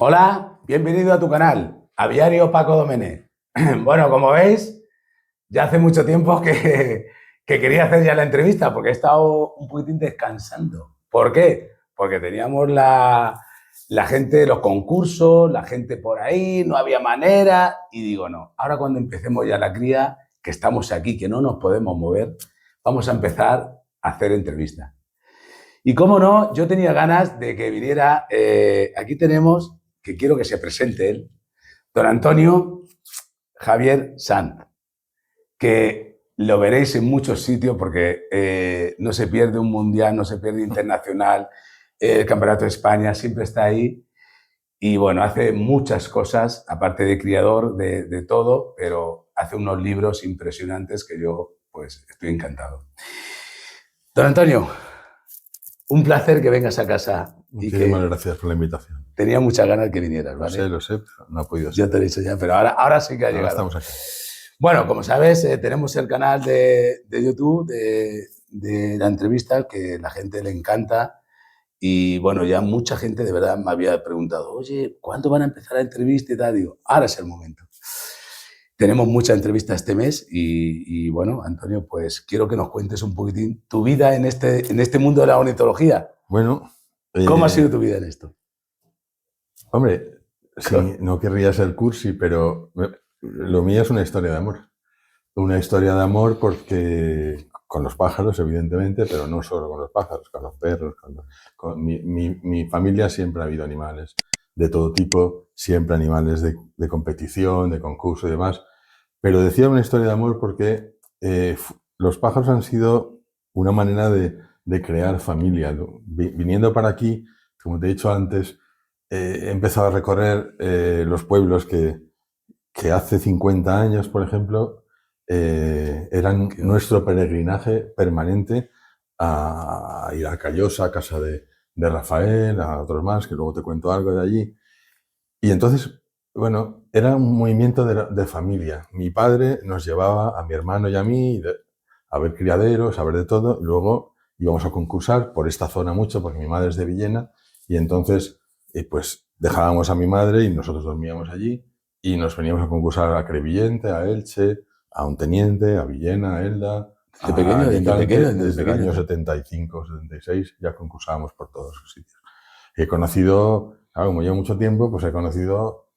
Hola, bienvenido a tu canal, Aviario Paco Domenech. Bueno, como veis, ya hace mucho tiempo que quería hacer ya la entrevista porque he estado un poquitín descansando. ¿Por qué? Porque teníamos la gente de los concursos, la gente por ahí, no había manera y digo, no, ahora cuando empecemos ya la cría, que estamos aquí, que no nos podemos mover, vamos a empezar a hacer entrevistas. Y cómo no, yo tenía ganas de que viniera, aquí tenemos, que quiero que se presente él, don Antonio Javier Sanz, que lo veréis en muchos sitios porque no se pierde un mundial, no se pierde internacional, el Campeonato de España siempre está ahí y bueno, hace muchas cosas, aparte de criador de todo, pero hace unos libros impresionantes que yo pues estoy encantado. Don Antonio, un placer que vengas a casa. Muchísimas gracias por la invitación. Tenía muchas ganas de que vinieras, ¿vale? Lo sé, pero no ha podido ser. Ya te lo he dicho ya, pero ahora sí que ha llegado. Estamos aquí. Bueno, como sabes, tenemos el canal de YouTube de la entrevista que la gente le encanta y bueno, ya mucha gente de verdad me había preguntado, oye, ¿cuándo van a empezar la entrevista y tal? Digo, ahora es el momento. Tenemos mucha entrevista este mes y bueno, Antonio, pues quiero que nos cuentes un poquitín tu vida en este mundo de la ornitología. Bueno. ¿Cómo ha sido tu vida en esto? Hombre, sí, no querría ser cursi, pero lo mío es una historia de amor. Una historia de amor porque con los pájaros, evidentemente, pero no solo con los pájaros, con los perros. Con mi familia siempre ha habido animales de todo tipo, siempre animales de competición, de concurso y demás. Pero decía una historia de amor porque los pájaros han sido una manera de crear familia. Viniendo para aquí, como te he dicho antes, he empezado a recorrer los pueblos que hace 50 años, por ejemplo, eran nuestro peregrinaje permanente a ir a Callosa, a casa de Rafael, a otros más, que luego te cuento algo de allí. Y entonces, bueno, era un movimiento de familia. Mi padre nos llevaba a mi hermano y a mí a ver criaderos, a ver de todo. Luego íbamos a concursar por esta zona mucho, porque mi madre es de Villena. Y entonces, pues dejábamos a mi madre y nosotros dormíamos allí. Y nos veníamos a concursar a Crevillente, a Elche, a un teniente, a Villena, a Elda. Desde el año 75, 76 ya concursábamos por todos los sitios. He conocido, claro, como llevo mucho tiempo, pues he conocido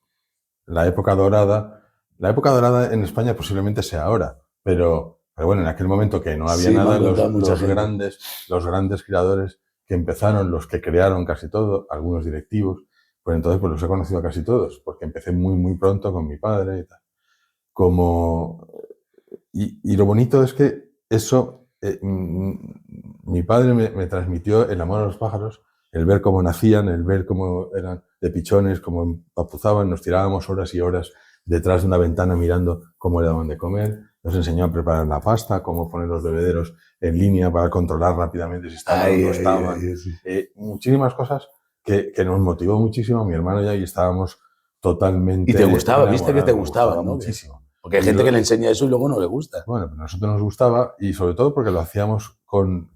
la época dorada. La época dorada en España posiblemente sea ahora, pero bueno, en aquel momento que no había nada, los grandes creadores que empezaron, los que crearon casi todo, algunos directivos, pues entonces pues los he conocido a casi todos, porque empecé muy, muy pronto con mi padre y tal. Y lo bonito es que eso, mi padre me transmitió el amor a los pájaros, el ver cómo nacían, el ver cómo eran de pichones, cómo empapuzaban, nos tirábamos horas y horas detrás de una ventana mirando cómo le daban de comer, nos enseñó a preparar la pasta, cómo poner los bebederos en línea para controlar rápidamente si estaban o no estaban. Muchísimas cosas que nos motivó muchísimo a mi hermano y ahí estábamos totalmente... Y te gustaba, viste que te gustaba, ¿no? Muchísimo. Porque hay gente que le enseña eso y luego no le gusta. Bueno, a nosotros nos gustaba y sobre todo porque lo hacíamos con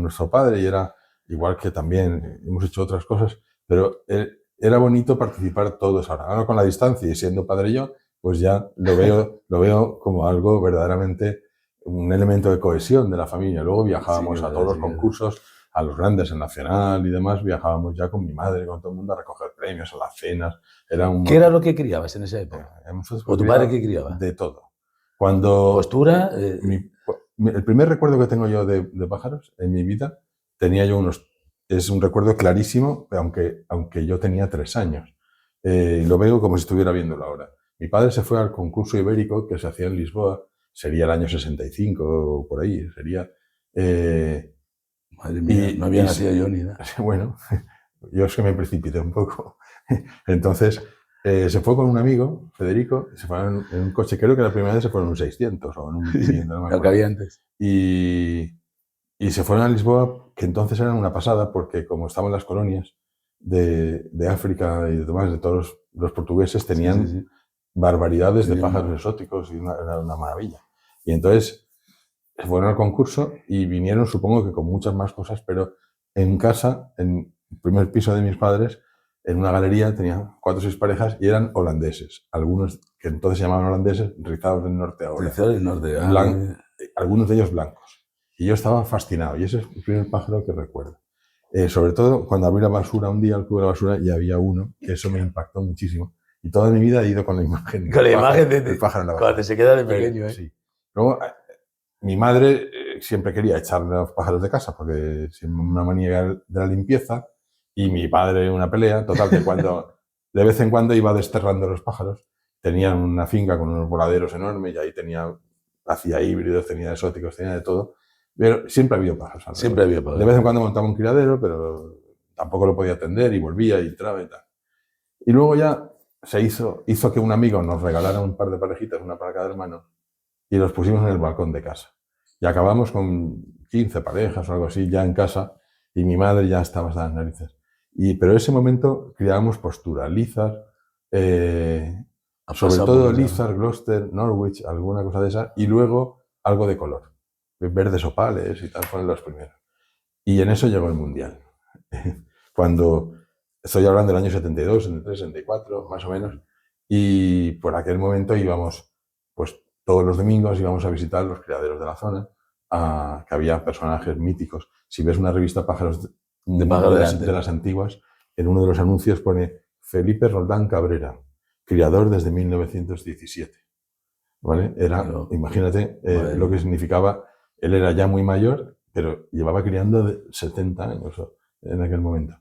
nuestro padre y era igual que también hemos hecho otras cosas, pero era bonito participar todos ahora. Ahora con la distancia y siendo padre yo, pues ya lo veo como algo verdaderamente, un elemento de cohesión de la familia. Luego viajábamos a todos los concursos, a los grandes, en Nacional y demás, viajábamos ya con mi madre, con todo el mundo a recoger premios, a las cenas. ¿Qué era lo que criabas en esa época? ¿O tu padre qué criaba? De todo. Cuando ¿Postura? El primer recuerdo que tengo yo de pájaros en mi vida, tenía yo es un recuerdo clarísimo, aunque yo tenía 3 años. Lo veo como si estuviera viéndolo ahora. Mi padre se fue al concurso ibérico que se hacía en Lisboa, sería el año 65 o por ahí, sería... Madre mía, no había nacido yo ni nada. Bueno, yo es que me precipité un poco. Entonces... se fue con un amigo, Federico, se fueron en un coche, creo que la primera vez se fueron en un 600 o en un 500, no me acuerdo. Lo que había antes. Y se fueron a Lisboa, que entonces eran una pasada, porque como estaban las colonias de África y demás, de todos los portugueses, tenían barbaridades de pájaros exóticos y era una maravilla. Y entonces se fueron al concurso y vinieron, supongo que con muchas más cosas, pero en casa, en el primer piso de mis padres, en una galería, tenía 4 o 6 parejas y eran holandeses. Algunos que entonces se llamaban holandeses, rizados del norte ahora. Rizados del norte. Algunos de ellos blancos. Y yo estaba fascinado. Y ese es el primer pájaro que recuerdo. Sobre todo cuando abrí la basura un día, al cubo de la basura, y había uno, que eso me impactó muchísimo. Y toda mi vida he ido con la imagen del pájaro en la basura. Cuando se queda de pequeño, Sí. Luego, mi madre siempre quería echar los pájaros de casa, porque es una manía de la limpieza, y mi padre una pelea. Total, que cuando de vez en cuando iba desterrando los pájaros, tenían una finca con unos voladeros enormes, y ahí hacía híbridos, tenía exóticos, tenía de todo. Pero siempre ha habido pájaros. Siempre ha habido pájaros. De vez en cuando montaba un criadero, pero tampoco lo podía atender y volvía y entraba y tal. Y luego ya se hizo que un amigo nos regalara un par de parejitas, una para cada hermano, y los pusimos en el balcón de casa. Y acabamos con 15 parejas o algo así ya en casa, y mi madre ya estaba hasta las narices. Pero en ese momento criábamos postura, Lizard, sobre todo Lizard, Gloucester, Norwich, alguna cosa de esa, y luego algo de color. Verdes opales y tal, fueron los primeros. Y en eso llegó el Mundial. Cuando estoy hablando del año 72, 73, 74, más o menos, y por aquel momento íbamos, pues todos los domingos íbamos a visitar los criaderos de la zona, que había personajes míticos. Si ves una revista Pájaros de las antiguas, en uno de los anuncios pone Felipe Roldán Cabrera, criador desde 1917. ¿Vale? Imagínate lo que significaba. Él era ya muy mayor, pero llevaba criando de 70 años en aquel momento.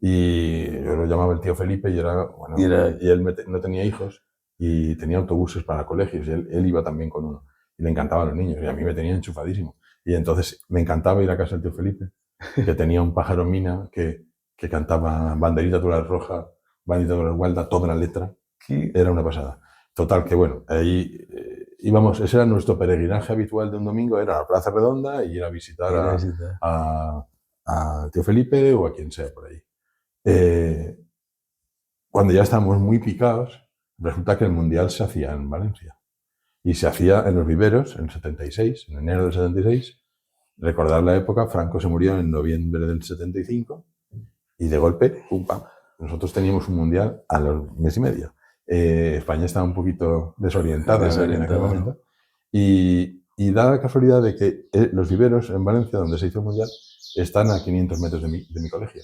Y yo lo llamaba el tío Felipe y él no tenía hijos y tenía autobuses para colegios y él iba también con uno. Y le encantaban los niños y a mí me tenía enchufadísimo. Y entonces me encantaba ir a casa del tío Felipe, que tenía un pájaro mina que cantaba Banderita tú eres roja, Banderita tú eres gualda, toda la letra. Era una pasada. Total, que bueno, ahí íbamos, ese era nuestro peregrinaje habitual de un domingo, era a la Plaza Redonda y ir a visitar a tío Felipe o a quien sea por ahí. Cuando ya estábamos muy picados, resulta que el Mundial se hacía en Valencia. Y se hacía en los viveros en el 76, en enero del 76. Recordar la época, Franco se murió en noviembre del 75 y de golpe, pum, pam, nosotros teníamos un Mundial a los mes y medio. España estaba un poquito desorientada en aquel momento. Y da la casualidad de que los viveros en Valencia, donde se hizo el Mundial, están a 500 metros de mi colegio.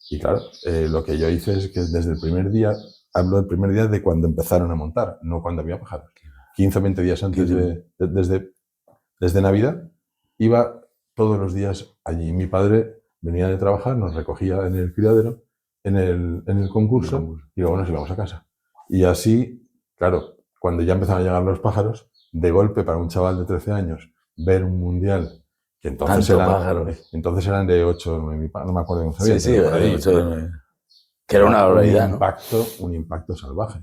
Y claro, lo que yo hice es que desde el primer día, hablo del primer día de cuando empezaron a montar, no cuando había pájaros. 15 o 20 días antes, desde Navidad, iba todos los días allí. Mi padre venía de trabajar, nos recogía en el criadero, en el concurso, y luego nos íbamos a casa. Y así, claro, cuando ya empezaron a llegar los pájaros, de golpe para un chaval de 13 años, ver un mundial, que entonces eran de 8 o 9, no me acuerdo cómo sabía. Sí, por ahí, 8 o 9. Que era una barbaridad, ¿no? Un impacto salvaje.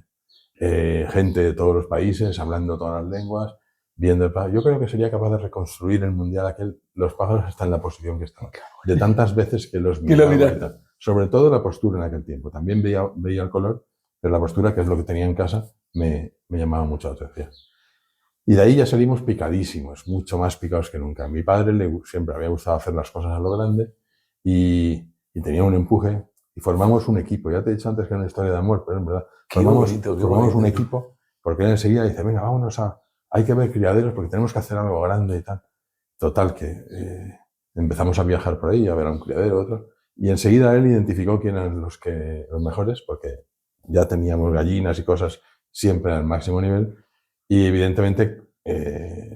Gente de todos los países, hablando todas las lenguas, viendo el pájaro. Yo creo que sería capaz de reconstruir el mundial aquel. Los pájaros están en la posición que están. De tantas veces que los miraba. Sobre todo la postura en aquel tiempo. También veía el color, pero la postura, que es lo que tenía en casa, me llamaba mucho la atención. Y de ahí ya salimos picadísimos, mucho más picados que nunca. A mi padre siempre había gustado hacer las cosas a lo grande y tenía un empuje y formamos un equipo. Ya te he dicho antes que era una historia de amor, pero en verdad formamos un equipo porque él enseguida dice, venga, vámonos hay que ver criaderos porque tenemos que hacer algo grande y tal. Total, que empezamos a viajar por ahí, a ver a un criadero, otro. Y enseguida él identificó quién eran los mejores, porque ya teníamos gallinas y cosas siempre al máximo nivel. Y evidentemente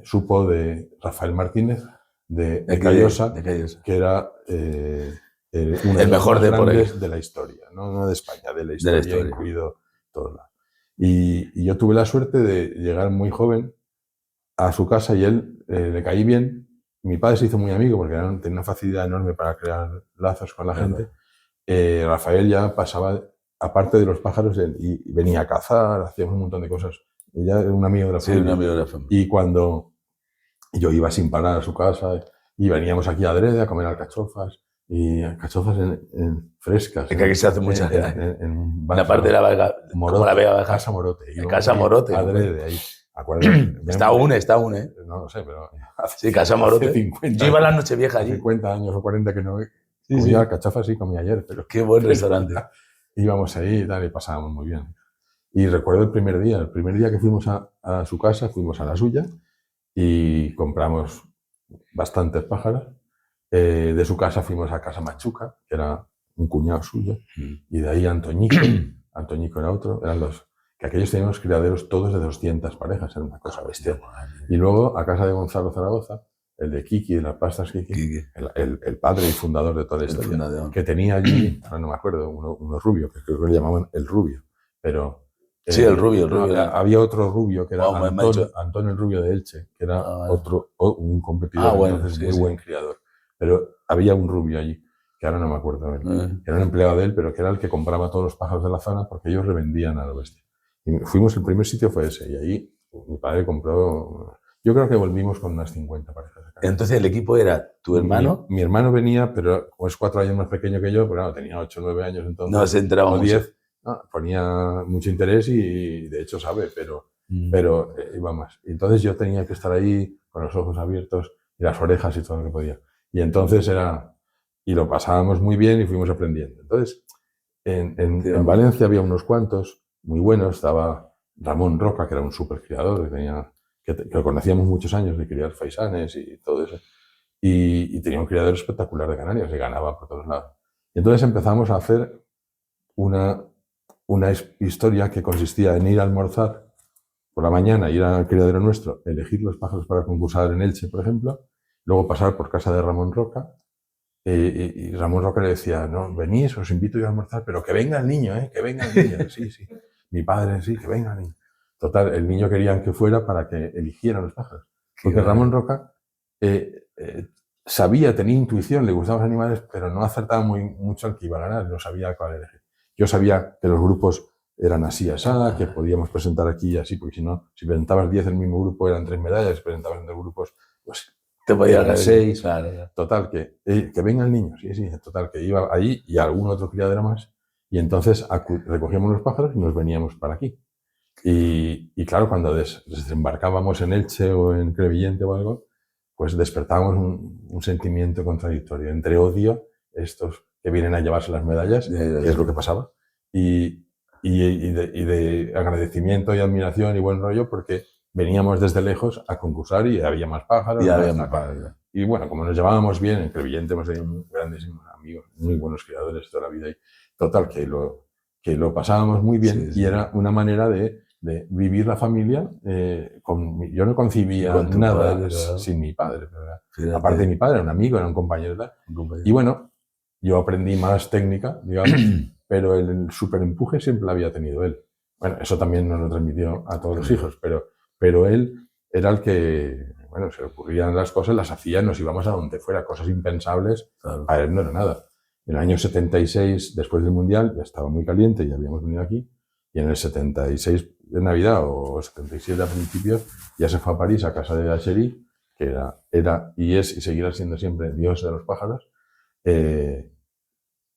supo de Rafael Martínez, de Callosa, que era uno de los más grandes de la historia, no de España, de la historia, incluido todo. Y yo tuve la suerte de llegar muy joven a su casa y él le caí bien. Mi padre se hizo muy amigo porque tenía una facilidad enorme para crear lazos con la gente. Rafael ya pasaba, aparte de los pájaros, y venía a cazar, hacíamos un montón de cosas. Ella era un amigo de la familia. Sí, un amigo de la familia. Y cuando yo iba sin parar a su casa y veníamos aquí a Adrede a comer alcachofas, y alcachofas frescas. Es que aquí se hace muchas. En la parte de la Vega, Morote, como la Vega Baja. Casa Morote. En Casa Morote. Adrede, ahí. Está aún, ¿eh? No lo sé, pero... Sí, Casa Morote. Yo iba a la Nochevieja allí. 50 años o 40 que no comía alcachofas, sí, comí ayer. Pero qué buen restaurante. íbamos ahí y tal, y pasábamos muy bien. Y recuerdo el primer día que fuimos a su casa, fuimos a la suya y compramos bastantes pájaros. De su casa fuimos a Casa Machuca, que era un cuñado suyo, y de ahí Antoñico, Antoñico era otro, eran los que aquellos teníamos criaderos todos de 200 parejas, era una cosa bestia. Y luego a casa de Gonzalo Zaragoza, el de Kiki, de las pastas Kiki. El padre y fundador de toda la historia, que tenía allí, ahora no me acuerdo, uno rubio, que creo que le llamaban el rubio, pero... Sí, el rubio. Había otro rubio que era Antón el Rubio de Elche, que era un competidor, bueno, entonces muy buen criador. Pero había un rubio allí, que ahora no me acuerdo. Era un empleado de él, pero que era el que compraba todos los pájaros de la zona porque ellos revendían a lo bestia. Y fuimos, el primer sitio fue ese, y ahí mi padre compró... Yo creo que volvimos con unas 50 parejas. Entonces el equipo era tu hermano. Mi hermano venía, pero como es 4 años más pequeño que yo, pero claro, tenía 8 o 9 años entonces. No se enteraba o mucho. 10. No, ponía mucho interés y de hecho sabe, pero iba más. Entonces yo tenía que estar ahí con los ojos abiertos y las orejas y todo lo que podía. Y entonces y lo pasábamos muy bien y fuimos aprendiendo. Entonces, en Valencia había unos cuantos muy buenos. Estaba Ramón Roca, que era un súper criador, que lo conocíamos muchos años de criar faisanes y todo eso. Y tenía un criador espectacular de canarios, y ganaba por todos lados. Y entonces empezamos a hacer una historia que consistía en ir a almorzar por la mañana, ir al criadero nuestro, elegir los pájaros para concursar en Elche, por ejemplo, luego pasar por casa de Ramón Roca, y Ramón Roca le decía, no, venís, os invito yo a almorzar, pero que venga el niño, que venga el niño. Sí, sí, mi padre, sí, que venga el niño. Total, el niño querían que fuera para que eligieran los pájaros. Porque Ramón Roca sabía, tenía intuición, le gustaban los animales, pero no acertaba mucho al que iba a ganar, no sabía cuál elegir. Yo sabía que los grupos eran así, asada, que podíamos presentar aquí y así, porque si no, si presentabas 10 en el mismo grupo eran 3 medallas, si presentabas en 2 grupos, pues te podía eran 6. Claro. Total, que venga el niño, sí, total, que iba allí y algún otro criadero más, y entonces recogíamos los pájaros y nos veníamos para aquí. Y claro, cuando desembarcábamos en Elche o en Crevillente o algo, pues despertábamos un sentimiento contradictorio entre odio, estos que vienen a llevarse las medallas, que es lo que pasaba, y de agradecimiento y admiración y buen rollo, porque veníamos desde lejos a concursar y había más pájaros. Y bueno, como nos llevábamos bien, en Crevillente hemos tenido grandísimos amigos, muy buenos criadores toda la vida. Y total, que lo pasábamos muy bien, y era una manera de vivir la familia. Yo no concibía nada sin mi padre. Aparte de mi padre, era un amigo, era un compañero. Y bueno, yo aprendí más técnica, digamos, pero el superempuje siempre lo había tenido él. Bueno, eso también nos lo transmitió a todos los hijos, pero él era el que, bueno, se le ocurrían las cosas, las hacía, nos íbamos a donde fuera, cosas impensables, a él no era nada. En el año 76, después del Mundial, ya estaba muy caliente, ya habíamos venido aquí, y en el 76 de Navidad o 77 a principios, ya se fue a París, a casa de Achery, que era y es y seguirá siendo siempre Dios de los pájaros,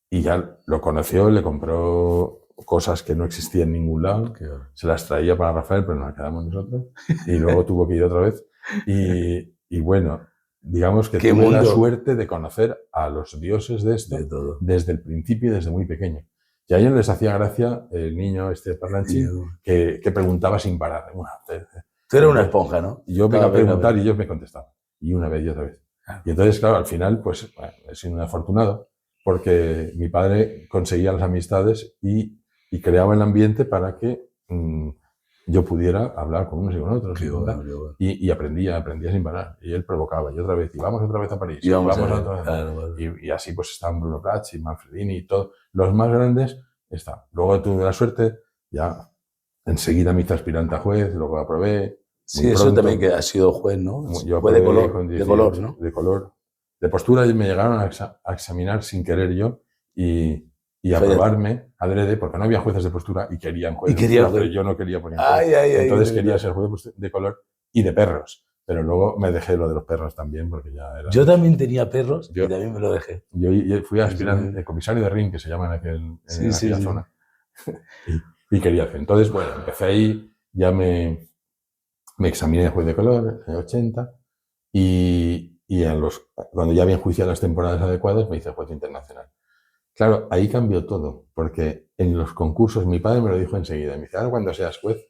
y ya lo conoció, le compró cosas que no existían en ningún lado, se las traía para Rafael, pero nos las quedamos nosotros, y luego tuvo que ir otra vez, y bueno, digamos que tuve la suerte de conocer a los dioses de esto desde el principio y desde muy pequeño. Y a ellos les hacía gracia el niño parlanchín que preguntaba sin parar. Bueno, tú eres una esponja, ¿no? Yo venía a preguntar y ellos me contestaban. Y una vez y otra vez. Y entonces, claro, al final, pues, bueno, he sido un afortunado porque mi padre conseguía las amistades y creaba el ambiente para que yo pudiera hablar con unos y con otros. Y aprendía sin parar. Y él provocaba. Y otra vez, y vamos otra vez a París. Y vamos otra vez. Y así pues estaban Bruno Prats y Manfredini y todos. Los más grandes están. Luego tuve la suerte, ya enseguida me hice aspirante a juez, luego aprobé. Sí, eso también que ha sido juez, ¿no? Yo juez de color, con 18, de color, ¿no? De color. De postura me llegaron a examinar sin querer yo y aprobarme adrede, porque no había jueces de postura y querían jueces de postura, pero yo no quería poner entonces quería ser juez de color y de perros. Pero luego me dejé lo de los perros también, porque ya era... Yo también tenía perros y también me lo dejé. Yo fui aspirante, comisario de ring, que se llama en aquella zona, y quería hacer. Entonces, bueno, empecé ahí, ya me examiné de juez de color, en el 80, y cuando ya había enjuiciado las temporadas adecuadas, me hice juez internacional. Claro, ahí cambió todo, porque en los concursos, mi padre me lo dijo enseguida, me dice, ahora cuando seas juez,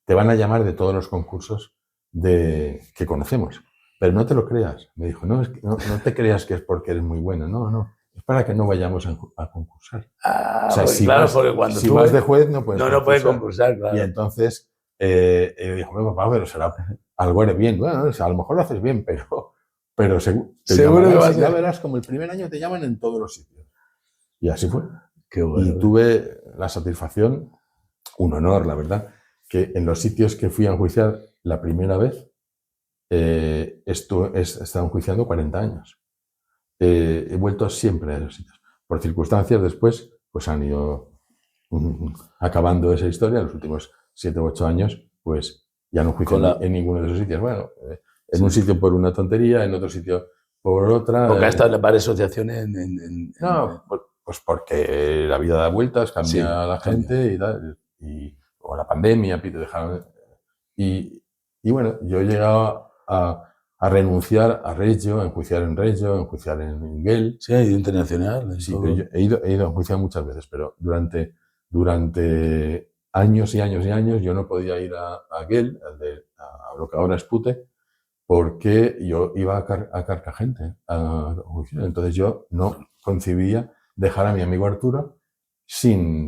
te van a llamar de todos los concursos que conocemos, pero no te lo creas. Me dijo, no, es que no te creas que es porque eres muy bueno, no, es para que no vayamos a concursar. O sea, porque, claro, porque cuando si tú vas de juez no puedes no, concursar. no puedes concursar, claro. Y entonces dijo, "Bueno, papá, pero será algo haré bien. Bueno, o sea, a lo mejor lo haces bien, pero seguro que va a ser. Ya verás como el primer año te llaman en todos los sitios". Y así fue. Qué bueno. Y tuve la satisfacción, un honor, la verdad, que en los sitios que fui a enjuiciar la primera vez, he estado enjuiciando 40 años. He vuelto siempre a esos sitios. Por circunstancias después, pues han ido acabando esa historia. Los últimos 7 u 8 años, pues ya no juicio en ninguno de esos sitios. Bueno, en un sitio por una tontería, en otro sitio por otra. Porque ha estado en varias asociaciones No, pues porque la vida da vueltas, cambia la gente y tal. O la pandemia, dejaron. Y bueno, yo he llegado a renunciar a Reggio, a enjuiciar en Reggio, a enjuiciar en Inguel. Sí, ha ido internacional. Sí, pero yo he ido a enjuiciar muchas veces, pero durante años y años y años yo no podía ir a Inguel, a lo que ahora es Pute, porque yo iba a Carcagente. Entonces yo no concebía dejar a mi amigo Arturo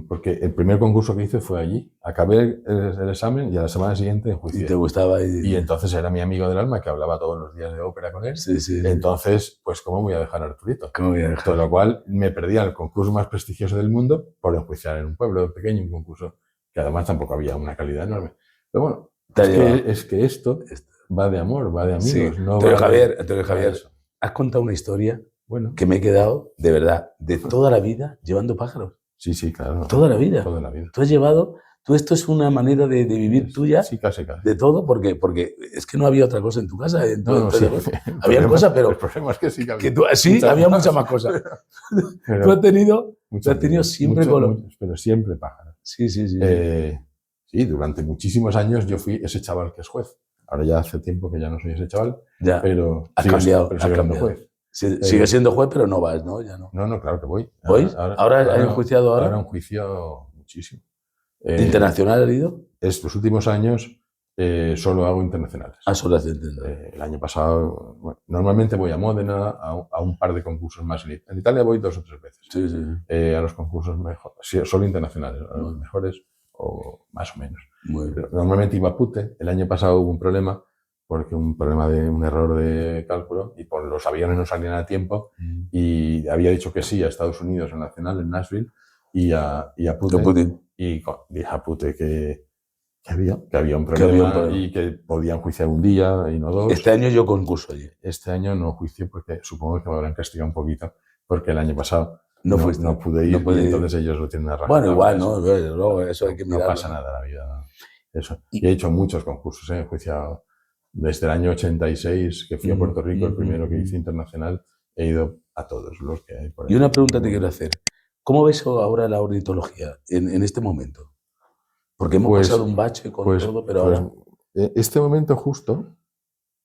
porque el primer concurso que hice fue allí. Acabé el examen y a la semana siguiente enjuicié. Y te gustaba. Y entonces era mi amigo del alma, que hablaba todos los días de ópera con él. Sí, sí. Entonces, pues ¿cómo voy a dejar a Arturito? ¿Cómo voy a dejar? Con lo cual me perdía el concurso más prestigioso del mundo por enjuiciar en un pueblo pequeño, un concurso que además tampoco había una calidad enorme. Pero bueno, es que esto va de amor, va de amigos. Sí. No Antonio va Javier, has contado una historia que me he quedado, de verdad, de toda la vida llevando pájaros. Sí, claro. Toda la vida. Toda la vida. Tú esto es una manera de vivir tuya. Sí, casi. De todo, porque es que no había otra cosa en tu casa. Sí. Había cosas, pero... El problema es que sí que había. Sí, había muchas más cosas. Tú has tenido siempre pero siempre pájaros. Sí. Sí, durante muchísimos años yo fui ese chaval que es juez. Ahora ya hace tiempo que ya no soy ese chaval, pero has cambiado. Pero sigo siendo juez. Sigue siendo juez, pero no vas, ¿no? Ya no. No, claro que voy. ¿Vois? ¿Ahora has enjuiciado ahora? Ahora enjuicio muchísimo. ¿Internacional has ido? Estos últimos años solo hago internacionales. Solo haces internacionales. El año pasado, normalmente voy a Módena, a un par de concursos más. En Italia voy 2 o 3 veces. Sí. A los concursos mejores, solo internacionales, a los mejores o más o menos. Pero normalmente iba a Pute. El año pasado hubo un problema, porque un error de cálculo, y por los aviones no salían a tiempo, y había dicho que sí a Estados Unidos en Nacional, en Nashville, y a Pute. Y dije a Pute que había un problema y que podían juiciar un día y no 2. Este año yo concurso allí. Este año no juicio porque supongo que me habrán castigado un poquito, porque el año pasado no pude ir, y entonces ellos lo tienen arrastrado. Bueno, igual, ¿no? Eso hay que mirarlo. No pasa nada en la vida. Eso. Y he hecho muchos concursos, he juiciado. Desde el año 86, que fui a Puerto Rico, el primero que hice internacional, he ido a todos los que hay por ahí. Y una pregunta te quiero hacer. ¿Cómo ves ahora la ornitología en este momento? Porque hemos pasado un bache con todo, pero ahora... Este momento justo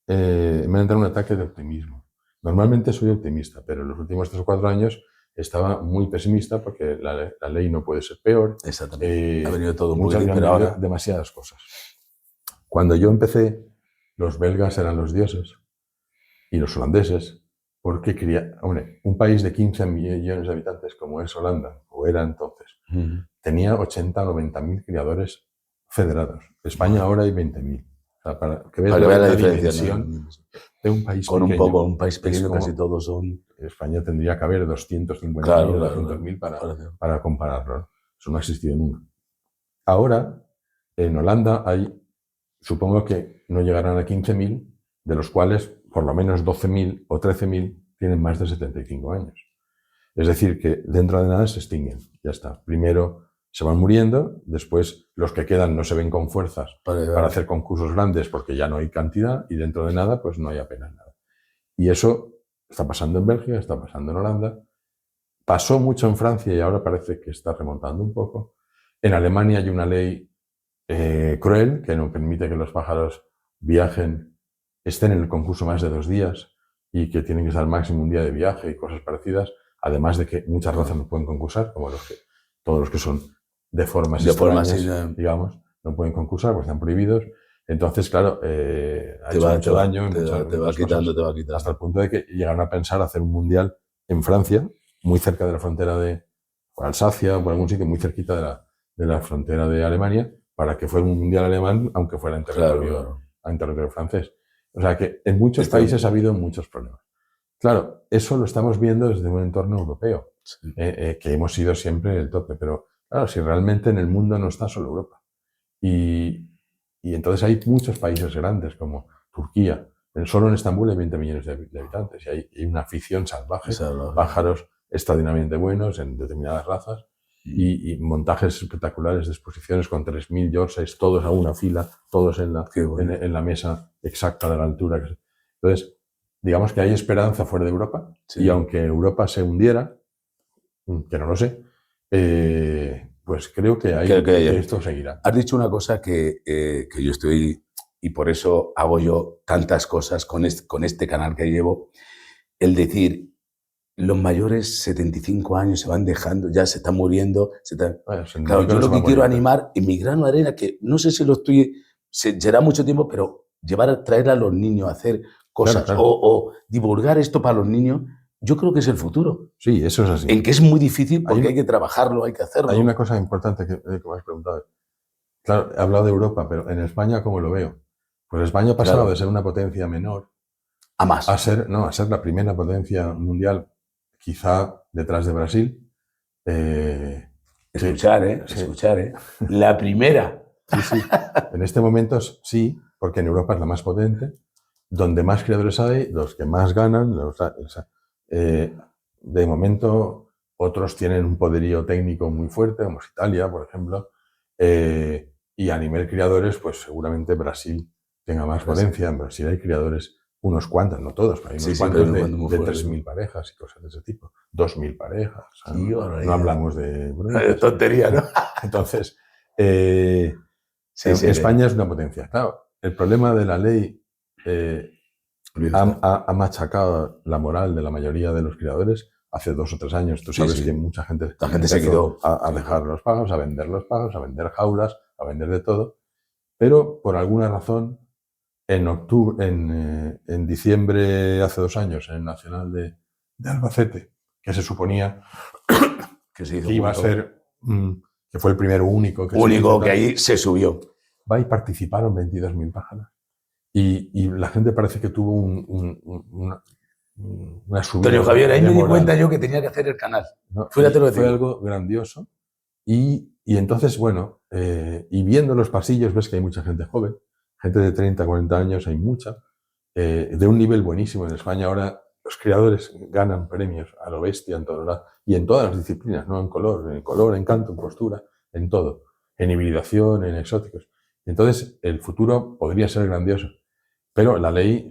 me ha entrado un ataque de optimismo. Normalmente soy optimista, pero en los últimos 3 o 4 años estaba muy pesimista porque la ley no puede ser peor. Exactamente. Ha venido todo muchas, pero ahora demasiadas cosas. Cuando yo empecé, los belgas eran los dioses y los holandeses, porque un país de 15 millones de habitantes como es Holanda, o era entonces, tenía 80 o 90.000 criadores federados. España ahora hay 20.000. O sea, para que veas la diferencia de un país con pequeño. Un país pequeño casi todos son... España tendría que haber 250.000 o 200.000 para compararlo. Eso no ha existido nunca. Ahora, en Holanda hay, supongo que no llegarán a 15.000, de los cuales por lo menos 12.000 o 13.000 tienen más de 75 años. Es decir, que dentro de nada se extinguen. Ya está. Primero se van muriendo, después los que quedan no se ven con fuerzas para hacer concursos grandes porque ya no hay cantidad, y dentro de nada pues no hay apenas nada. Y eso está pasando en Bélgica, está pasando en Holanda, pasó mucho en Francia y ahora parece que está remontando un poco. En Alemania hay una ley cruel que no permite que los pájaros estén en el concurso más de 2 días, y que tienen que estar máximo un día de viaje y cosas parecidas, además de que muchas razas no pueden concursar, como todos los que son de formas De forma extrañas, así, digamos, no pueden concursar porque están prohibidos. Entonces, claro, ha hecho mucho daño en te va quitando, te va quitando. hasta el punto de que llegaron a pensar hacer un mundial en Francia, muy cerca de la frontera de Alsacia, o por algún sitio muy cerquita de la frontera de Alemania, para que fuera un mundial alemán, aunque fuera en territorio francés. O sea que en muchos países ha habido muchos problemas. Claro, eso lo estamos viendo desde un entorno europeo, sí. Que hemos sido siempre el tope, pero claro, si realmente en el mundo no está solo Europa. Y entonces hay muchos países grandes como Turquía. Solo en Estambul hay 20 millones de habitantes y hay una afición salvaje, pájaros extraordinariamente buenos en determinadas razas y montajes espectaculares de exposiciones con 3.000 Yorkshires, todos a una fila, todos en la mesa exacta de la altura. Entonces, digamos que hay esperanza fuera de Europa y aunque Europa se hundiera, que no lo sé, pues creo que esto seguirá. Has dicho una cosa que yo estoy, y por eso hago yo tantas cosas con este canal que llevo, el decir, los mayores 75 años se van dejando, ya se están muriendo. Claro, yo lo que quiero animar en mi grano de arena, que no sé si lo estoy, será mucho tiempo, pero traer a los niños a hacer cosas, claro. O divulgar esto para los niños, yo creo que es el futuro. Sí, eso es así. En que es muy difícil porque hay que trabajarlo, hay que hacerlo. Hay una cosa importante que me has preguntado. Claro, he hablado de Europa, pero en España, ¿cómo lo veo? Pues España ha pasado de ser una potencia menor a más. A ser la primera potencia mundial, quizá detrás de Brasil. Escuchar. La primera. Sí. En este momento sí, porque en Europa es la más potente, donde más creadores hay, los que más ganan. De momento, otros tienen un poderío técnico muy fuerte, como es Italia, por ejemplo. Y a nivel creadores, pues seguramente Brasil tenga más potencia. En Brasil hay creadores, unos cuantos, no todos, pero hay unos cuantos de 3.000 parejas y cosas de ese tipo. 2.000 parejas. O sea, no hablamos de tontería, ¿no? Entonces, España es una potencia. Claro, el problema de la ley ha machacado la moral de la mayoría de los creadores. Hace 2 o 3 años, tú sabes que mucha gente se quedó a dejar los pájaros, a vender los pájaros, a vender jaulas, a vender de todo. Pero por alguna razón, en diciembre, hace 2 años, en el Nacional de Albacete, que se suponía que iba a ser, que fue el primero único que ahí se subió. Y participaron 22.000 pájaros. Y la gente parece que tuvo una subida. Antonio Javier, ahí me di cuenta yo que tenía que hacer el canal. No, fue algo grandioso. Y entonces, bueno, y viendo los pasillos, ves que hay mucha gente joven, gente de 30, 40 años, hay mucha, de un nivel buenísimo. En España ahora los creadores ganan premios a lo bestia en todos lados, y en todas las disciplinas, no en color, en canto, en postura, en todo, en hibridación, en exóticos. Entonces, el futuro podría ser grandioso, pero la ley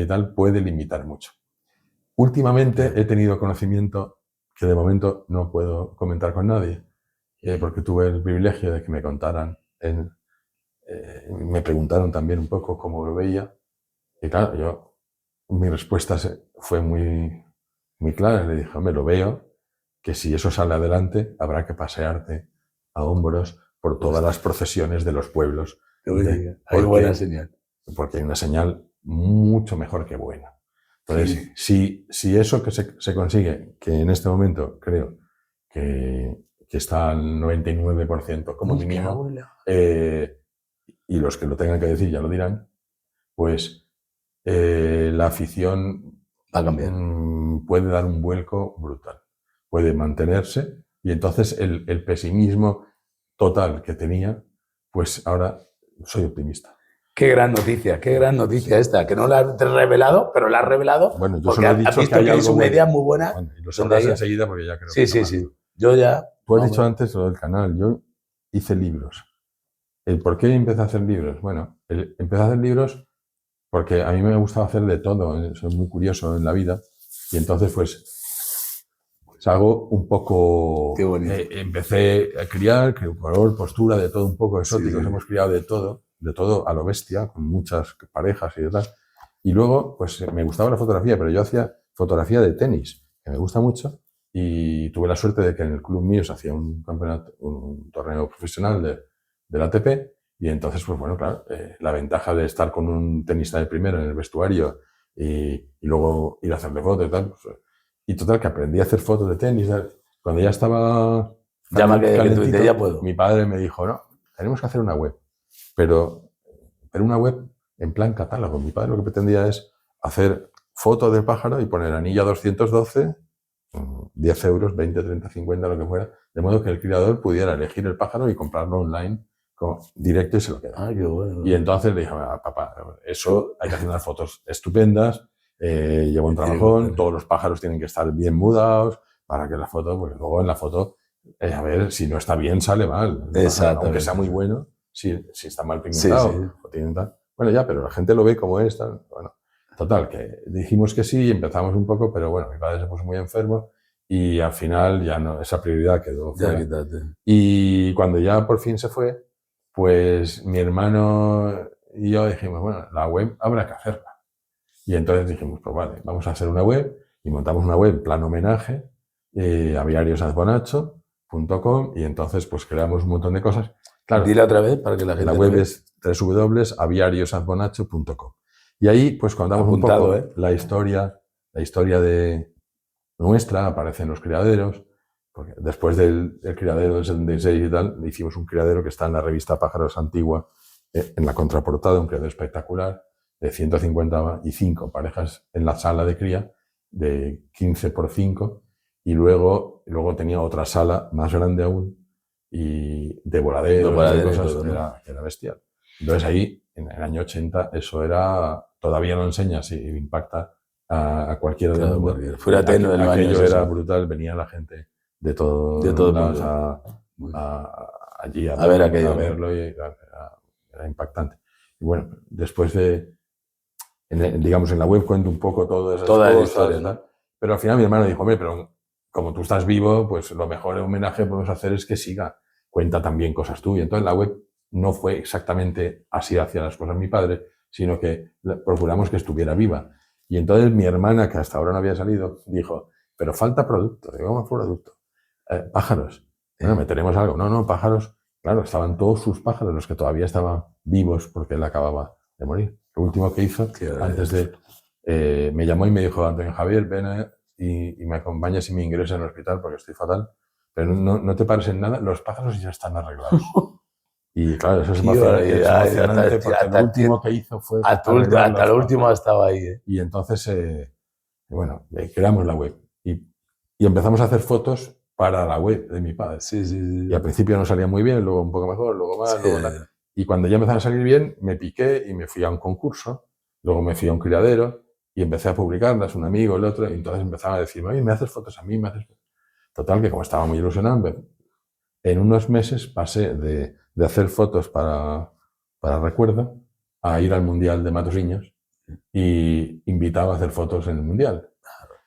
tal puede limitar mucho. Últimamente he tenido conocimiento que de momento no puedo comentar con nadie, porque tuve el privilegio de que me contaran, me preguntaron también un poco cómo lo veía, y claro, mi respuesta fue muy, muy clara. Le dije, hombre, lo veo, que si eso sale adelante habrá que pasearte a hombros por todas las procesiones de los pueblos. Hay buena señal. Porque hay una señal mucho mejor que buena. Entonces, si eso que se consigue, que en este momento creo que está al 99% como mínimo, y los que lo tengan que decir ya lo dirán, pues la afición va a cambiar. Puede dar un vuelco brutal, puede mantenerse, y entonces el pesimismo total que tenía, pues ahora soy optimista. Qué gran noticia esta, que no la has revelado, pero la has revelado. Bueno, yo solo he dicho que hay algo una idea muy buena. Bueno, y lo sabrás enseguida porque ya creo que sí. Yo ya... Tú has dicho antes lo del canal, yo hice libros. ¿Por qué empecé a hacer libros? Bueno, empecé a hacer libros porque a mí me gustaba hacer de todo, soy muy curioso en la vida, y entonces pues hago un poco... Qué bonito. Empecé a criar, color, postura, de todo un poco exóticos, hemos criado de todo a lo bestia, con muchas parejas y demás. Y luego, pues me gustaba la fotografía, pero yo hacía fotografía de tenis, que me gusta mucho, y tuve la suerte de que en el club mío se hacía un campeonato, un torneo profesional del ATP, y entonces, pues bueno, claro, la ventaja de estar con un tenista de primera en el vestuario y luego ir a hacerle fotos y tal, pues, y total, que aprendí a hacer fotos de tenis. Cuando ya estaba Llama que tú dices, ya puedo. mi padre me dijo, no, tenemos que hacer una web, pero una web en plan catálogo. Mi padre lo que pretendía es hacer fotos del pájaro y poner anilla 212, 10 euros, 20, 30, 50, lo que fuera, de modo que el criador pudiera elegir el pájaro y comprarlo online directo y se lo quedaba. Ah, qué bueno. Y entonces le dije, papá, eso hay que hacer unas fotos estupendas, lleva un trabajón, todos los pájaros tienen que estar bien mudados para que la foto, pues luego en la foto, a ver, si no está bien sale mal. Exacto. Aunque sea muy bueno, si está mal pigmentado. Sí, sí. O tiene tal. Bueno, ya, pero la gente lo ve como es. Tal. Bueno, total, que dijimos que sí, empezamos un poco, pero bueno, mi padre se puso muy enfermo y al final ya no, esa prioridad quedó fuera. Y cuando ya por fin se fue, pues mi hermano y yo dijimos, bueno, la web habrá que hacerla. Y entonces dijimos, pues vale, vamos a hacer una web, y montamos una web en plan homenaje, aviariosazbonacho.com, y entonces pues creamos un montón de cosas. Claro, dile otra vez para que la gente la web es www.aviariosazbonacho.com. Y ahí pues contamos apuntado, un poco la historia de nuestra, aparecen los criaderos, porque después del criadero del 76 y tal, hicimos un criadero que está en la revista Pájaros Antigua, en la contraportada, un criadero espectacular, de 155 parejas en la sala de cría, de 15 por 5, y luego tenía otra sala más grande aún, y de voladeros, de cosas, todo, ¿no? Era bestial. Entonces ahí, en el año 80, eso era, todavía no enseña, si impacta a cualquiera del mundo. Fuera tenue del baño. Aquello era brutal, venía la gente de todos lados allí a ver aquello, a verlo, y era impactante. Y bueno, después digamos, en la web cuento un poco todas esas cosas, la historia, ¿no? Pero al final mi hermano dijo, hombre, pero como tú estás vivo, pues lo mejor homenaje que podemos hacer es que siga, cuenta también cosas tú. Y entonces la web no fue exactamente así hacia las cosas mi padre, sino que procuramos que estuviera viva. Y entonces mi hermana, que hasta ahora no había salido, dijo, pero falta producto. Digo, ¿cómo producto? Pájaros. Bueno, meteremos algo. No, pájaros. Claro, estaban todos sus pájaros, los que todavía estaban vivos porque él acababa de morir. Lo último que hizo, antes de... me llamó y me dijo, Antonio Javier, ven y me acompañas y me ingresas en el hospital porque estoy fatal, pero no te pares en nada, los pájaros ya están arreglados. Y claro, eso es emocionante porque lo último que hizo fue... Hasta lo último estaba ahí. Y entonces, bueno, creamos la web y empezamos a hacer fotos para la web de mi padre. Sí. Y al principio no salía muy bien, luego un poco mejor, luego más, luego nada. Y cuando ya empezaron a salir bien, me piqué y me fui a un concurso, luego me fui a un criadero y empecé a publicarlas, un amigo, el otro, y entonces empezaban a decirme, oye, ¿me haces fotos a mí? ¿Me haces fotos? Total, que como estaba muy ilusionado, en unos meses pasé de hacer fotos para recuerdo a ir al Mundial de Matosinhos y invitaba a hacer fotos en el Mundial.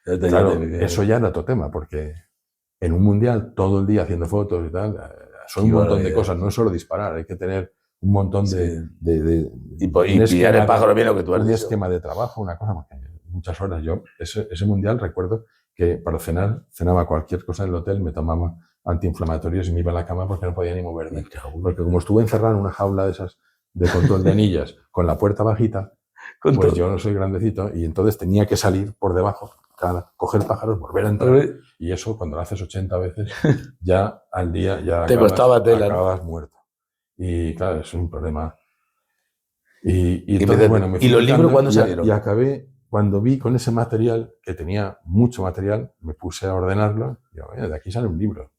Claro, eso ya era otro tema, porque en un Mundial todo el día haciendo fotos y tal, son un montón de cosas, no es solo disparar, hay que tener un montón de y pillar el pájaro bien, lo que tú has dicho. Un esquema de trabajo, una cosa, porque muchas horas. Yo, ese Mundial, recuerdo que para cenar, cenaba cualquier cosa en el hotel, me tomaba antiinflamatorios y me iba a la cama porque no podía ni moverme. Porque como estuve encerrado en una jaula de esas de control de anillas, con la puerta bajita, pues yo no soy grandecito y entonces tenía que salir por debajo, coger pájaros, volver a entrar. Y eso, cuando lo haces 80 veces, ya al día ya te costaba tela, acabas muerto. Y claro, es un problema. Y entonces, bueno, me fui ¿Y los libros cuándo salieron? Y acabé, cuando vi con ese material, que tenía mucho material, me puse a ordenarlo. Y digo, de aquí sale un libro.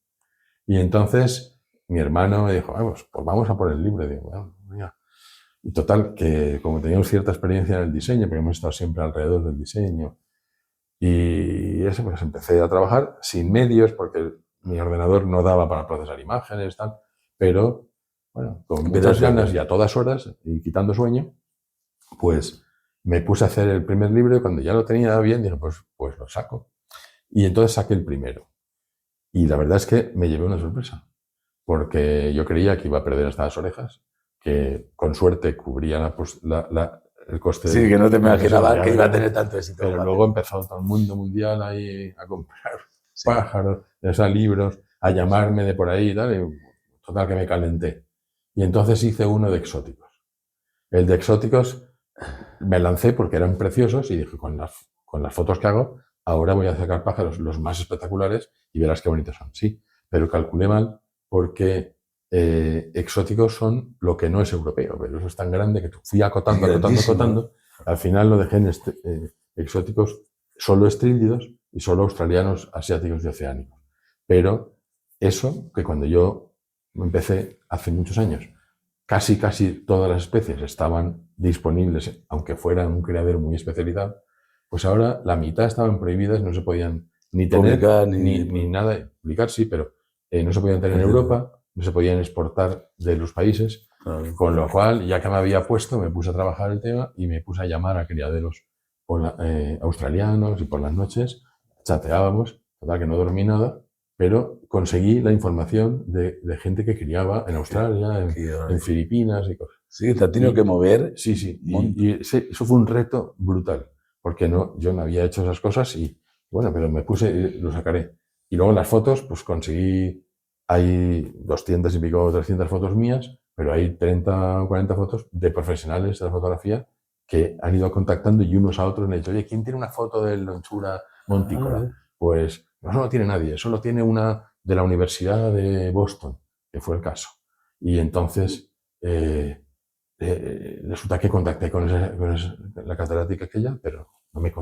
Y entonces mi hermano me dijo, pues vamos a por el libro. Y digo, bueno, mira. Y total, que como teníamos cierta experiencia en el diseño, porque hemos estado siempre alrededor del diseño, y eso, pues empecé a trabajar sin medios, porque mi ordenador no daba para procesar imágenes, tal, pero bueno, con muchas ganas y a todas horas, y quitando sueño, pues me puse a hacer el primer libro y cuando ya lo tenía bien, dije, pues lo saco. Y entonces saqué el primero. Y la verdad es que me llevé una sorpresa, porque yo creía que iba a perder hasta las orejas, que con suerte cubría el coste. Sí, que no te imaginabas que iba a tener tanto éxito. Pero luego empezó todo el mundo mundial ahí a comprar pájaros, libros, a llamarme de por ahí y tal. Y total, que me calenté. Y entonces hice uno de exóticos. El de exóticos me lancé porque eran preciosos y dije, con las fotos que hago, ahora voy a sacar pájaros los más espectaculares y verás qué bonitos son. Sí, pero calculé mal porque exóticos son lo que no es europeo, pero eso es tan grande que fui acotando. Al final lo dejé en exóticos solo estrílidos y solo australianos, asiáticos y oceánicos. Pero eso, que cuando yo empecé hace muchos años, casi todas las especies estaban disponibles, aunque fueran un criadero muy especializado, pues ahora la mitad estaban prohibidas, no se podían ni tener, publicar, ni nada, publicar sí, pero no se podían tener en Europa, no se podían exportar de los países, con lo cual, ya que me había puesto, me puse a trabajar el tema y me puse a llamar a criaderos australianos y por las noches chateábamos, total que no dormí nada, pero conseguí la información de gente que criaba en Australia, en Filipinas y cosas. Sí, te has tenido que mover. Sí. Y eso fue un reto brutal, porque yo no había hecho esas cosas y, bueno, pero me puse y lo sacaré. Y luego las fotos, pues conseguí, hay 200 y pico, 300 fotos mías, pero hay 30 o 40 fotos de profesionales de la fotografía que han ido contactando y unos a otros me han dicho, oye, ¿quién tiene una foto del lonchura montícola? Pues no lo tiene nadie, solo tiene una de la Universidad de Boston, que fue el caso. Y entonces resulta que contacté con la catedrática aquella, pero no me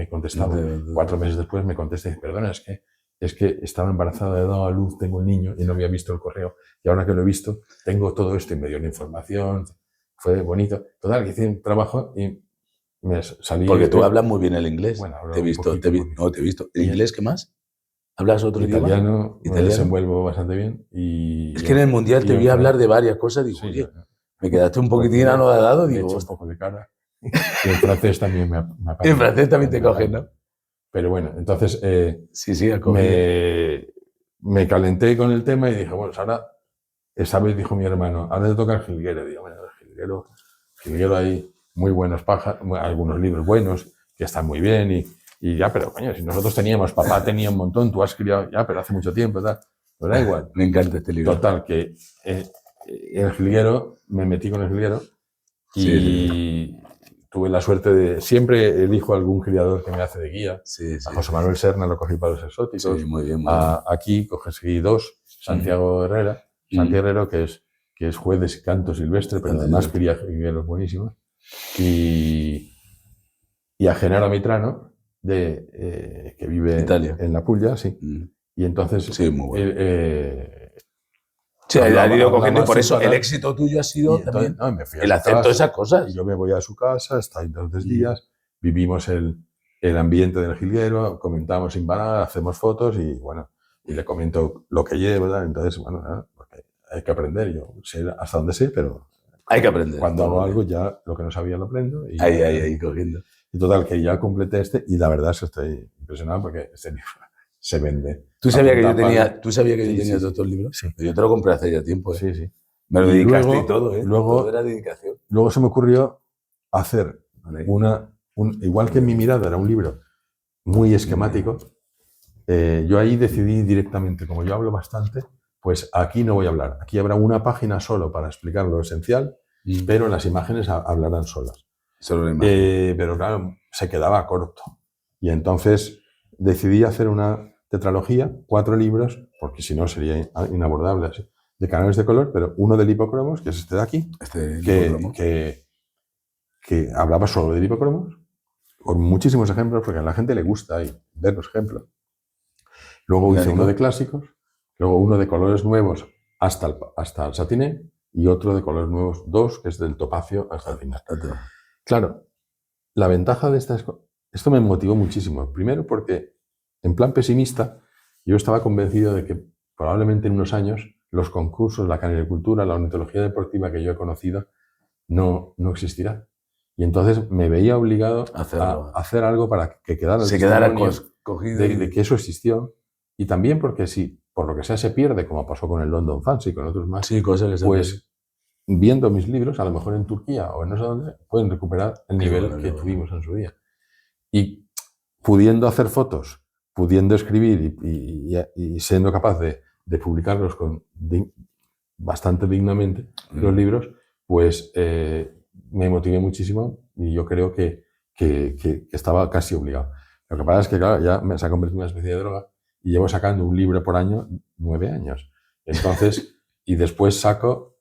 contestaba. 4 meses después me contesta y dice, perdona, es que estaba embarazada, he dado a luz, tengo el niño y no había visto el correo. Y ahora que lo he visto, tengo todo esto y me dio la información. Fue bonito. Total, que hice un trabajo y me salí... Porque tú hablas muy bien el inglés. Bueno, te he visto. ¿El inglés qué más? ¿Hablas otro idioma? Italiano. Me desenvuelvo bastante bien. Es que en el Mundial te vi hablar de varias cosas y digo, oye, me quedaste un poquitín anodado. Digo, un poco de cara. Y en francés también me aparece. En francés también te coges, ¿no? Pero bueno, entonces me me calenté con el tema y dije, bueno, ahora, esa vez dijo mi hermano, ahora te toca el jilguero. Digo, bueno, el jilguero hay muy buenos pájaros, algunos libros buenos que están muy bien y ya, pero coño, si nosotros teníamos, papá tenía un montón, tú has criado, ya, pero hace mucho tiempo, tal, pero da igual. Me encanta este libro. Total, que el jilguero, me metí con el jilguero y tuve la suerte de, siempre elijo algún criador que me hace de guía. A José Manuel Serna lo cogí para los exóticos. Sí, muy bien. Aquí conseguí 2, Santiago Herrera, que es juez de canto silvestre, pero además cría jilgueros buenísimos. Y a Genaro Mitrano, que vive Italia. en la Pulla, sí. Y entonces... Sí, muy bueno. Ha ido cogiendo y por eso el éxito tuyo ha sido entonces, también me fui el hacer todas esas cosas. Y yo me voy a su casa, está ahí 2 días, vivimos el ambiente del jilguero, comentamos sin parar, hacemos fotos y bueno, y le comento lo que llevo, ¿verdad? Entonces, bueno, porque hay que aprender, yo sé hasta dónde sé, pero hay que aprender. Cuando hago algo ya lo que no sabía lo aprendo. Y ahí cogiendo. Y total, que ya completé y la verdad es que estoy impresionado porque este libro se vende. ¿Tú sabías que yo tenía todos estos libros? Sí. Yo te lo compré hace ya tiempo. Sí. Me lo dedicaste luego, y todo, ¿eh? Luego, todo era dedicación. Luego se me ocurrió hacer igual que en Mi mirada era un libro muy esquemático, yo ahí decidí directamente, como yo hablo bastante, pues aquí no voy a hablar. Aquí habrá una página solo para explicar lo esencial, pero las imágenes hablarán solas. Solo la imagen. Pero claro, se quedaba corto. Y entonces decidí hacer una tetralogía, 4 libros, porque si no sería inabordable, así, de canales de color, pero uno del hipocromos, que es este de aquí, que hablaba solo del hipocromos, con muchísimos ejemplos, porque a la gente le gusta ver los ejemplos. Luego hice uno de clásicos, luego uno de colores nuevos hasta el satiné, y otro de colores nuevos 2, que es del topacio hasta el final. Claro, la ventaja de esto me motivó muchísimo. Primero porque, en plan pesimista, yo estaba convencido de que probablemente en unos años los concursos, la canericultura, la ornitología deportiva que yo he conocido no existirá. Y entonces me veía obligado a hacer algo para que quedara cogido de que eso existió. Y también porque si por lo que sea se pierde, como pasó con el London Fancy y con otros más, pues viendo mis libros, a lo mejor en Turquía o en no sé dónde, pueden recuperar el nivel que tuvimos en su día. Y pudiendo hacer fotos pudiendo escribir y siendo capaz de publicarlos bastante dignamente, los libros, pues me motivé muchísimo y yo creo que estaba casi obligado. Lo que pasa es que, claro, ya se ha convertido en una especie de droga y llevo sacando un libro por año 9 años. Entonces, y después saco,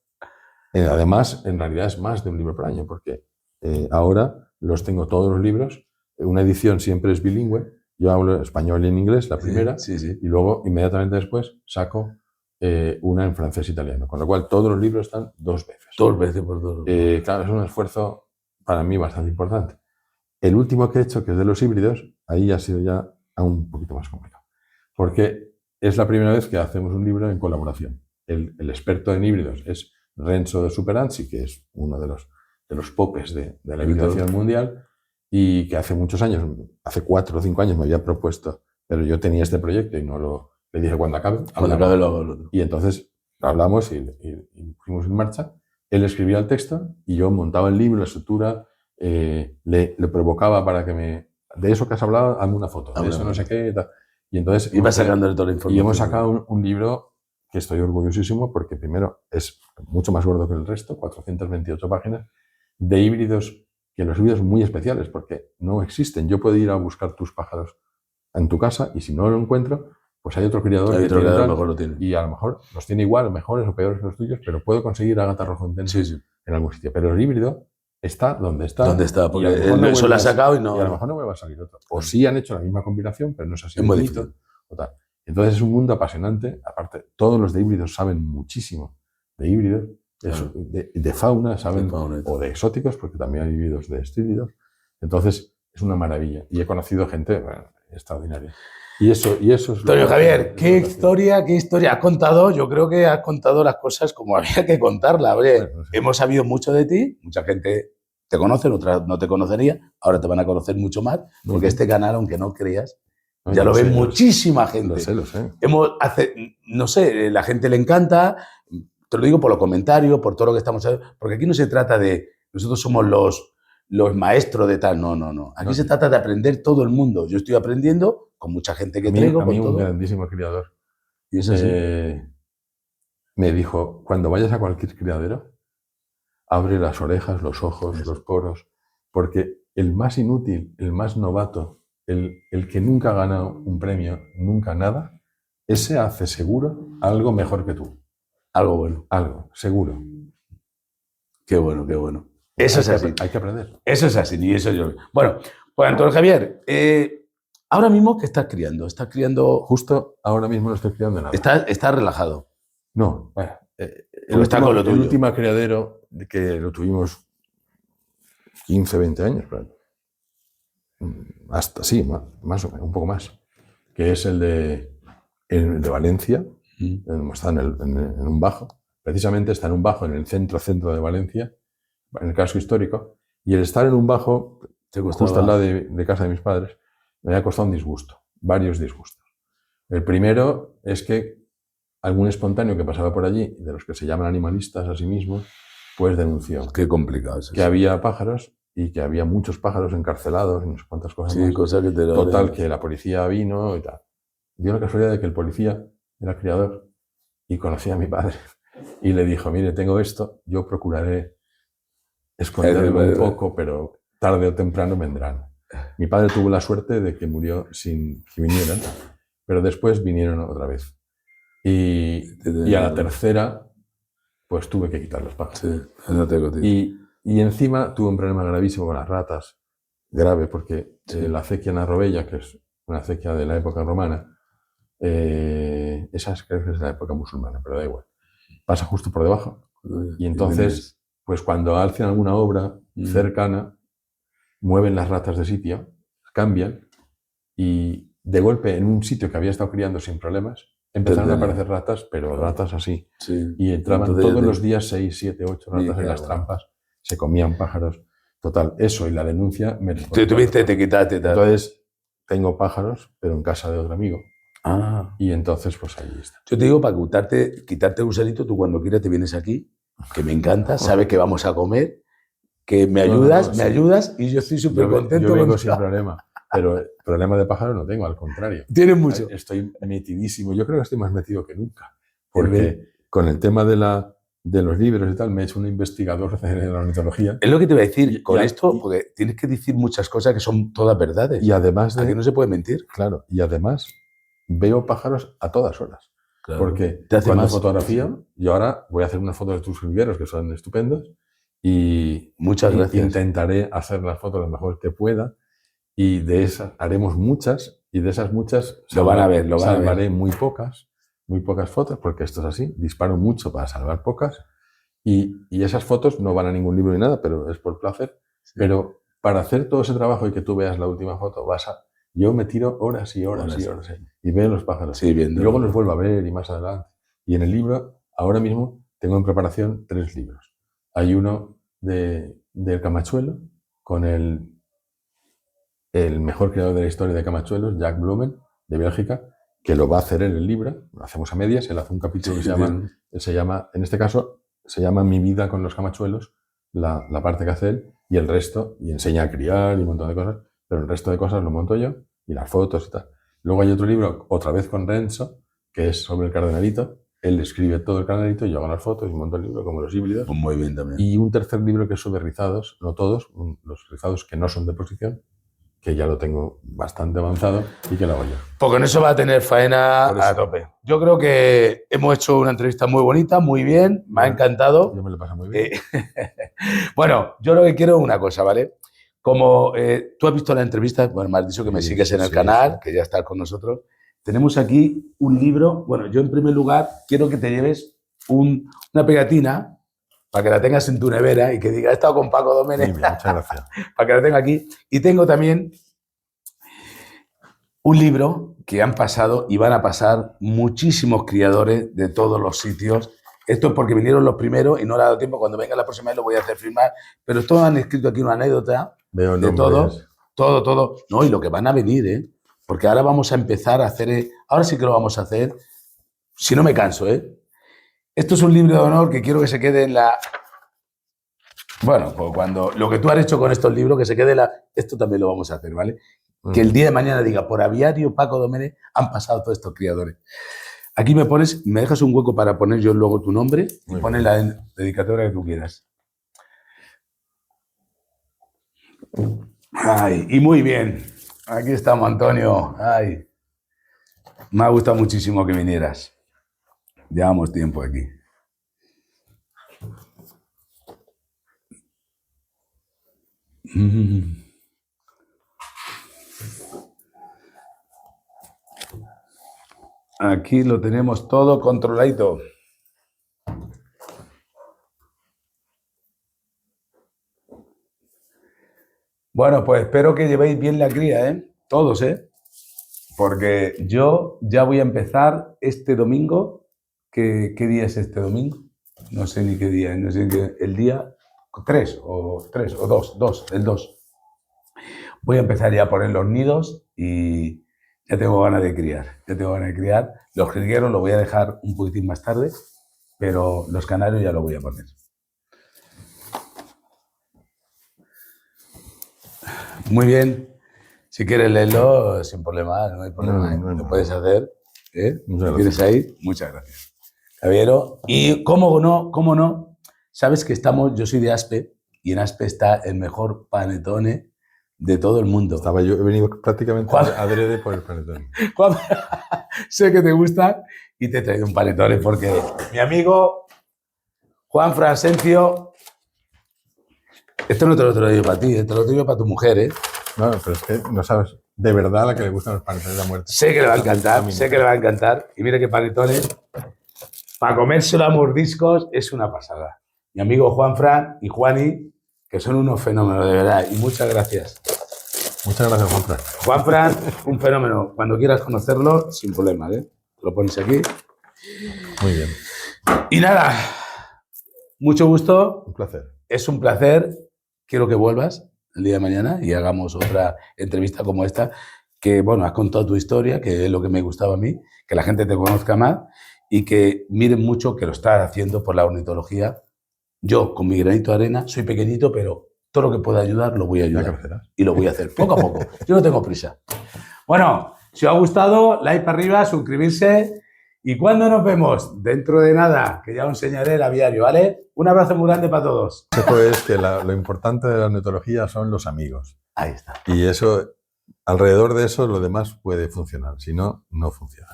además, en realidad es más de un libro por año, porque ahora los tengo todos los libros, una edición siempre es bilingüe, yo hablo español y en inglés, la primera, y luego inmediatamente después saco una en francés e italiano, con lo cual todos los libros están 2 veces. 2 veces por 2. Claro, es un esfuerzo para mí bastante importante. El último que he hecho, que es de los híbridos, ahí ha sido ya aún un poquito más complicado, porque es la primera vez que hacemos un libro en colaboración. El experto en híbridos es Renzo de Superanzi, que es uno de los popes de la híbridación mundial, y que hace muchos años, hace 4 o 5 años me había propuesto, pero yo tenía este proyecto y le dije cuando acabe. Cuando acabe lo hago el otro. Y entonces hablamos y fuimos en marcha. Él escribía el texto y yo montaba el libro, la estructura, le provocaba para que de eso que has hablado, hazme una foto, de eso no sé qué. Tal. Y entonces iba sacando toda la información. Y hemos sacado un libro que estoy orgullosísimo porque primero es mucho más gordo que el resto, 428 páginas, de híbridos, que los híbridos muy especiales porque no existen. Yo puedo ir a buscar tus pájaros en tu casa y si no lo encuentro, pues hay otro criador que a lo mejor lo tiene. Y a lo mejor los tiene igual, mejores o peores que los tuyos, pero puedo conseguir a gata rojo intenso en algún sitio. Pero el híbrido está donde está. ¿Dónde está? Porque él eso lo ha sacado y no. Y a lo mejor no me va a salir otro. O sí han hecho la misma combinación, pero no es así. Es muy difícil. O tal. Entonces es un mundo apasionante. Aparte, todos los de híbridos saben muchísimo de híbridos, de fauna, saben, o de exóticos, porque también hay híbridos de híbridos. Entonces es una maravilla. Y he conocido gente extraordinaria. Y eso es Antonio Javier, qué historia has contado. Yo creo que has contado las cosas como había que contarlas. Hemos sabido mucho de ti, mucha gente te conoce, otras no te conocería, ahora te van a conocer mucho más, porque este canal, aunque no creas, ya lo ve muchísima gente. Lo sé. No sé, la gente le encanta, te lo digo por los comentarios, por todo lo que estamos haciendo, porque aquí no se trata de, nosotros somos los maestros de tal, no. Aquí se trata de aprender todo el mundo. Yo estoy aprendiendo con mucha gente que traigo. A mí un grandísimo criador ¿Y eso sí? Me dijo, cuando vayas a cualquier criadero, abre las orejas, los ojos, los poros, porque el más inútil, el más novato, el que nunca ha ganado un premio, nunca nada, ese hace seguro algo mejor que tú. Algo bueno. Algo, seguro. Qué bueno, qué bueno. Eso es así. Hay que aprender. Eso es así, y eso yo. Bueno, pues Antonio Javier, ahora mismo, ¿qué estás criando? ¿Estás criando? Justo ahora mismo no estoy criando nada. ¿Estás relajado? No, bueno. El último criadero que lo tuvimos 15, 20 años, hasta sí, más o menos, un poco más, que es el de Valencia, está en un bajo, precisamente está en un bajo en el centro de Valencia, en el casco histórico, y el estar en un bajo, justo al lado de casa de mis padres, me ha costado un disgusto, varios disgustos. El primero es que algún espontáneo que pasaba por allí, de los que se llaman animalistas a sí mismos, pues denunció. Qué complicado es eso. Que había pájaros y que había muchos pájaros encarcelados y no sé cuántas cosas más. Cosa que te Total, que la policía vino y tal. Dio la casualidad de que el policía era criador y conocía a mi padre. Y le dijo, mire, tengo esto, yo procuraré esconderlo un poco, pero tarde o temprano vendrán. Mi padre tuvo la suerte de que murió sin que vinieran, pero después vinieron otra vez. Y a la tercera, pues tuve que quitar los pájaros. Sí, y encima tuve un problema gravísimo con las ratas, grave, porque la acequia narrobella, que es una acequia de la época romana, esa creo que es de la época musulmana, pero da igual, pasa justo por debajo. Y entonces, pues cuando hacen alguna obra cercana, mueven las ratas de sitio, cambian, y de golpe en un sitio que había estado criando sin problemas, empezaron a aparecer ratas, pero ratas así. Sí. Y entraban todos los días 6, 7, 8 ratas en las trampas. Se comían pájaros. Total, eso y la denuncia me... Te quitaste. Entonces, tengo pájaros, pero en casa de otro amigo. Y entonces, pues ahí está. Yo te digo, para quitarte el gusanito, tú cuando quieras te vienes aquí, que me encanta, sabes que vamos a comer, que me ayudas y yo estoy súper contento. Yo vengo sin problema. Pero problema de pájaros no tengo, al contrario. Tienes mucho. Estoy metidísimo. Yo creo que estoy más metido que nunca. Porque con el tema de los libros y tal, me he hecho un investigador de la ornitología. Es lo que te voy a decir con esto, porque tienes que decir muchas cosas que son todas verdades. Y además que no se puede mentir. Claro, y además veo pájaros a todas horas. Claro. Porque cuando fotografío, yo ahora voy a hacer unas fotos de tus jilgueros que son estupendos y muchas gracias. Intentaré hacer las fotos lo mejor que pueda y de esas haremos muchas y de esas muchas salvaré muy pocas fotos porque esto es así, disparo mucho para salvar pocas y esas fotos no van a ningún libro ni nada, pero es por placer. Sí. Pero para hacer todo ese trabajo y que tú veas la última foto, yo me tiro horas y horas y veo los pájaros. Sí, y luego los vuelvo a ver y más adelante. Y en el libro, ahora mismo, tengo en preparación 3 libros. Hay uno del camachuelo, con el mejor creador de la historia de camachuelos, Jack Blumen, de Bélgica, que lo va a hacer en el libro. Lo hacemos a medias. Él hace un capítulo que se llama, en este caso, se llama Mi vida con los camachuelos, la parte que hace él, y el resto, y enseña a criar y un montón de cosas. Pero el resto de cosas lo monto yo, y las fotos y tal. Luego hay otro libro, otra vez con Renzo, que es sobre el cardenalito. Él escribe todo el cardenalito, yo hago las fotos y monto el libro, como los híbridos. Pues muy bien también. Y un tercer libro que es sobre rizados, no todos, los rizados que no son de posición, que ya lo tengo bastante avanzado y que lo hago yo. Pues con eso va a tener faena a tope. Yo creo que hemos hecho una entrevista muy bonita, muy bien, me ha encantado. Yo me lo paso muy bien. Bueno, yo lo que quiero es una cosa, ¿vale? Como tú has visto la entrevista, bueno, me has dicho que me sigues en el canal, que ya estás con nosotros. Tenemos aquí un libro. Bueno, yo en primer lugar quiero que te lleves una pegatina para que la tengas en tu nevera y que diga, he estado con Paco Domènech. Muchas gracias. Para que la tenga aquí. Y tengo también un libro que han pasado y van a pasar muchísimos criadores de todos los sitios. Esto es porque vinieron los primeros y no le ha dado tiempo. Cuando venga la próxima vez lo voy a hacer firmar. Pero todos han escrito aquí una anécdota de todo. No, y lo que van a venir, ¿eh? Porque ahora vamos a empezar a hacer... Ahora sí que lo vamos a hacer, si no me canso, ¿eh? Esto es un libro de honor que quiero que se quede en la... Bueno, pues cuando lo que tú has hecho con estos libros, que se quede en la... Esto también lo vamos a hacer, ¿vale? Que el día de mañana diga, por Aviario Paco Domènech han pasado todos estos criadores. Aquí me dejas un hueco para poner yo luego tu nombre y pones la dedicatoria que tú quieras. Ay, y muy bien. Aquí estamos, Antonio. Ay, me ha gustado muchísimo que vinieras. Llevamos tiempo aquí. Aquí lo tenemos todo controladito. Bueno, pues espero que llevéis bien la cría, ¿eh? Todos, ¿eh? Porque yo ya voy a empezar este domingo. ¿Qué día es este domingo? No sé ni qué día, no sé qué, el día 3 o 2, el 2. Voy a empezar ya a poner los nidos y ya tengo ganas de criar. Los jilgueros los voy a dejar un poquitín más tarde, pero los canarios ya los voy a poner. Muy bien. Si quieres leerlo, sin problema, no hay problema. Lo puedes hacer. ¿Eh? Si quieres ahí, muchas gracias. Javiero. Y cómo no, sabes que yo soy de Aspe, y en Aspe está el mejor panetone de todo el mundo. He venido prácticamente adrede por el panetone. Sé que te gusta y te he traído un panetone porque mi amigo Juan Frasencio, esto no te lo traigo para ti, te lo traigo para tu mujer, ¿eh? No, pero es que no sabes de verdad a la que le gustan los panetones de la muerte. Sé que le va a encantar, Y mira qué panetone, para comérselo a mordiscos es una pasada. Mi amigo Juan Fran y Juani, que son unos fenómenos, de verdad, y muchas gracias. Muchas gracias, Juan Fran. Juan Fran, un fenómeno. Cuando quieras conocerlo, sin problema, ¿eh? Lo pones aquí. Muy bien. Y nada, mucho gusto. Un placer. Es un placer. Quiero que vuelvas el día de mañana y hagamos otra entrevista como esta, que, bueno, has contado tu historia, que es lo que me gustaba a mí, que la gente te conozca más y que miren mucho que lo estás haciendo por la ornitología. Yo, con mi granito de arena, soy pequeñito, pero todo lo que pueda ayudar lo voy a Ya ayudar. crecerás. Y lo voy a hacer poco a poco. Yo no tengo prisa. Bueno, si os ha gustado, like para arriba, suscribirse. ¿Y cuándo nos vemos? Dentro de nada, que ya os enseñaré el aviario, ¿vale? Un abrazo muy grande para todos. El consejo es que lo importante de la ornitología son los amigos. Ahí está. Y eso, alrededor de eso, lo demás puede funcionar. Si no, no funciona.